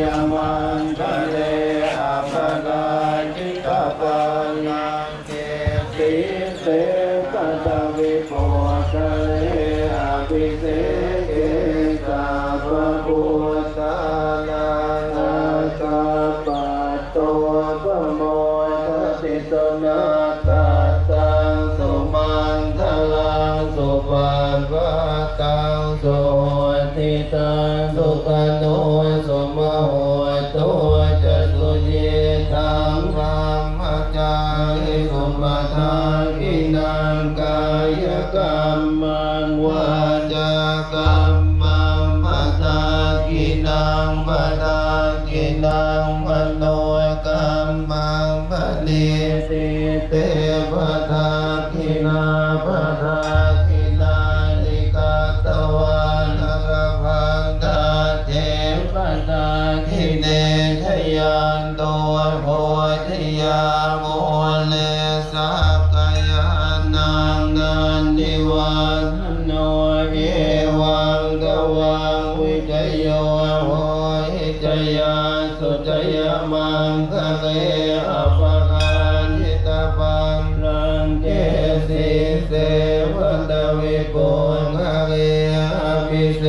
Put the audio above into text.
ยมันทะเลอาภลาจิตาปานังเกติเสกตาวิโภทะเลอาภิเสเกกาภพุทธานังอาคาปัตโตปโมทติสนาคาตังสุมันทลังสุปันวะตังสุติตังสุขันโนสุมโหตุจะสุจิตังธัมมจังอิสุปทากินังกายกรรมังวาจากรรมังปัฏฐากินังปัฏฐากินังมโนกรรมังปณิสิเตปัฏฐากินาปัฏฐากินานิกาตวานรพังตาเทปัฏฐากิเนชยันโตโพธิยาโมเลสัพกายานังนันติวันโนเอวังกวังวิจโยโหหิจยาสุจยมังคะเลอปะคานิตาปังรังเกสิเสวันตวิปุงคะเลอภิเส